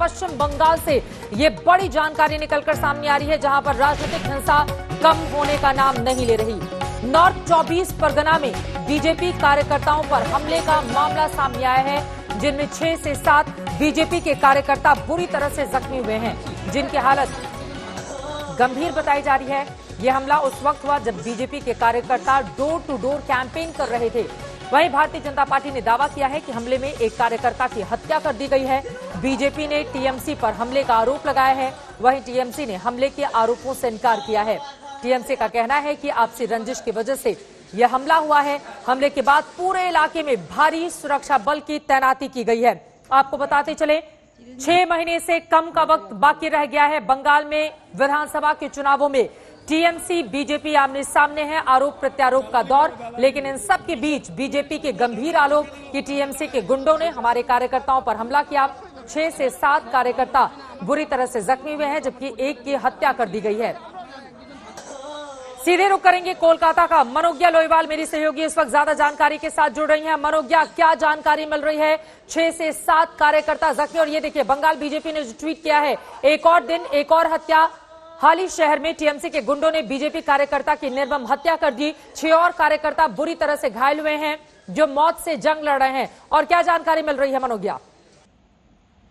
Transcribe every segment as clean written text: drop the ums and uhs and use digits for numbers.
पश्चिम बंगाल से ये बड़ी जानकारी निकलकर सामने आ रही है, जहां पर राजनीतिक हिंसा कम होने का नाम नहीं ले रही। नॉर्थ 24 परगना में बीजेपी कार्यकर्ताओं पर हमले का मामला सामने आया है, जिनमें 6 से 7 बीजेपी के कार्यकर्ता बुरी तरह से जख्मी हुए हैं, जिनकी हालत गंभीर बताई जा रही है। यह हमला उस वक्त हुआ जब बीजेपी के कार्यकर्ता डोर टू डोर कैंपेन कर रहे थे। वहीं भारतीय जनता पार्टी ने दावा किया है कि हमले में एक कार्यकर्ता की हत्या कर दी गई है। बीजेपी ने टीएमसी पर हमले का आरोप लगाया है, वहीं टीएमसी ने हमले के आरोपों से इनकार किया है। टीएमसी का कहना है कि आपसी रंजिश की वजह से यह हमला हुआ है। हमले के बाद पूरे इलाके में भारी सुरक्षा बल की तैनाती की गई है। आपको बताते चले, 6 महीने से कम का वक्त बाकी रह गया है। बंगाल में विधानसभा के चुनावों में टीएमसी बीजेपी आमने सामने है, आरोप प्रत्यारोप का दौर। लेकिन इन सब के बीच बीजेपी के गंभीर आरोप कि टीएमसी के गुंडों ने हमारे कार्यकर्ताओं पर हमला किया। 6 से 7 कार्यकर्ता बुरी तरह से जख्मी हुए हैं, जबकि एक की हत्या कर दी गई है। सीधे रुक करेंगे कोलकाता का। मनोज्ञा लोईवाल मेरी सहयोगी इस वक्त ज्यादा जानकारी के साथ जुड़ रही हैं। मनोज्ञा, क्या जानकारी मिल रही है? 6 से 7 कार्यकर्ता जख्मी, और ये देखिए बंगाल बीजेपी ने जो ट्वीट किया है, एक और दिन एक और हत्या। हाल ही शहर में टीएमसी के गुंडों ने बीजेपी कार्यकर्ता की निर्मम हत्या कर दी। 6 और कार्यकर्ता बुरी तरह से घायल हुए हैं, जो मौत से जंग लड़ रहे हैं। और क्या जानकारी मिल रही है मनोज्ञा?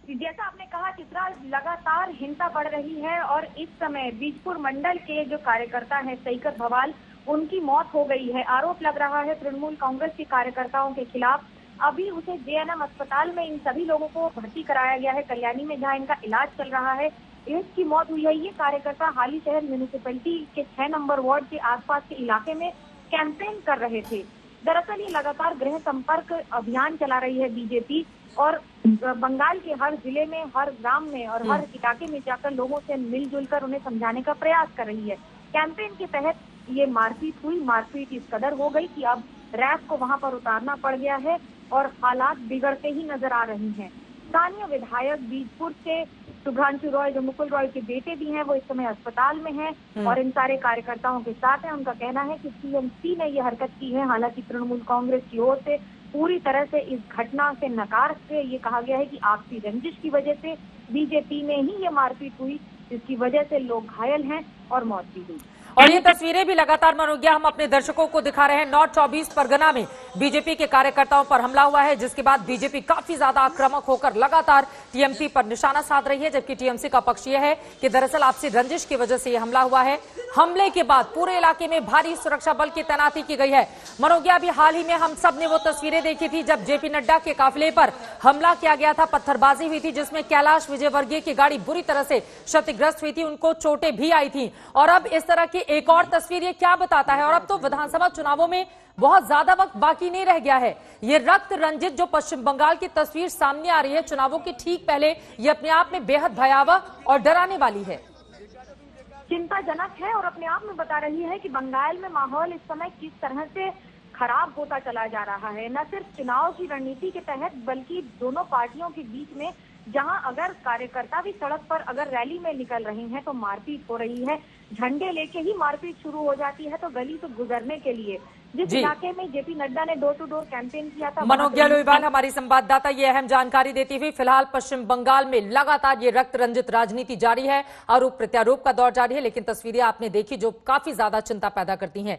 जैसा आपने कहा, चित्रा, लगातार हिंसा बढ़ रही है और इस समय बीजपुर मंडल के जो कार्यकर्ता हैं सईकत भवाल, उनकी मौत हो गई है। आरोप लग रहा है तृणमूल कांग्रेस के कार्यकर्ताओं के खिलाफ। अभी उसे जेएनएम अस्पताल में इन सभी लोगों को भर्ती कराया गया है, कल्याणी में, जहां इनका इलाज चल रहा है। इसकी मौत हुई है। ये कार्यकर्ता हाल ही शहर म्यूनिसिपैलिटी के 6 नंबर वार्ड के आसपास के इलाके में कैंपेन कर रहे थे। दरअसल ये लगातार गृह संपर्क अभियान चला रही है बीजेपी, और बंगाल के हर जिले में, हर ग्राम में और हर इलाके में जाकर लोगों से मिलजुल कर उन्हें समझाने का प्रयास कर रही है। कैंपेन के तहत ये मारपीट हुई। मारपीट इस कदर हो गई कि अब रैफ को वहां पर उतारना पड़ गया है और हालात बिगड़ते ही नजर आ रही हैं। स्थानीय विधायक बीजपुर से शुभ्रांशु रॉय, जो मुकुल रॉय के बेटे भी हैं, वो इस समय अस्पताल में हैं और इन सारे कार्यकर्ताओं के साथ हैं। उनका कहना है कि टीएमसी ने ये हरकत की है। हालांकि तृणमूल कांग्रेस की ओर से पूरी तरह से इस घटना से नकार से ये कहा गया है कि आपसी रंजिश की वजह से बीजेपी में ही ये मारपीट हुई, जिसकी वजह से लोग घायल हैं और मौत भी हुई। और ये तस्वीरें भी लगातार मनोज्ञा हम अपने दर्शकों को दिखा रहे हैं। नॉर्थ 24 परगना में बीजेपी के कार्यकर्ताओं पर हमला हुआ है, जिसके बाद बीजेपी काफी ज्यादा आक्रामक होकर लगातार टीएमसी पर निशाना साध रही है, जबकि टीएमसी का पक्ष यह है कि दरअसल आपसी रंजिश की वजह से यह हमला हुआ है। हमले के बाद पूरे इलाके में भारी सुरक्षा बल की तैनाती की गई है। मनोज्ञा, अभी हाल ही में हम सब ने वो तस्वीरें देखी थी जब जेपी नड्डा के काफिले पर हमला किया गया था, पत्थरबाजी हुई थी, जिसमें कैलाश विजयवर्गीय की गाड़ी बुरी तरह से क्षतिग्रस्त हुई थी, उनको चोटें भी आई थी। और अब इस तरह की एक और तस्वीर ये क्या बताता है? और अब तो विधानसभा चुनावों में बहुत ज्यादा वक्त बाकी नहीं रह गया है। ये रक्त रंजित जो पश्चिम बंगाल की तस्वीर सामने आ रही है चुनावों के ठीक पहले, ये अपने आप में बेहद भयावह और डराने वाली है। चिंताजनक है और अपने आप में बता रही है कि बंगाल में माहौल इस समय किस तरह से खराब होता चला जा रहा है। न सिर्फ चुनाव की रणनीति के तहत, बल्कि दोनों पार्टियों के बीच में, जहां अगर कार्यकर्ता भी सड़क पर अगर रैली में निकल रहे हैं तो मारपीट हो रही है। झंडे लेके ही मारपीट शुरू हो जाती है। तो गली से गुजरने के लिए जिस इलाके में जेपी नड्डा ने डोर टू डोर कैंपेन किया था, मनोज्ञा लोईवाल हमारी संवाददाता ये अहम जानकारी देती हुई। फिलहाल पश्चिम बंगाल में लगातार ये रक्त रंजित राजनीति जारी है, आरोप प्रत्यारोप का दौर जारी है, लेकिन तस्वीरें आपने देखी जो काफी ज्यादा चिंता पैदा करती हैं।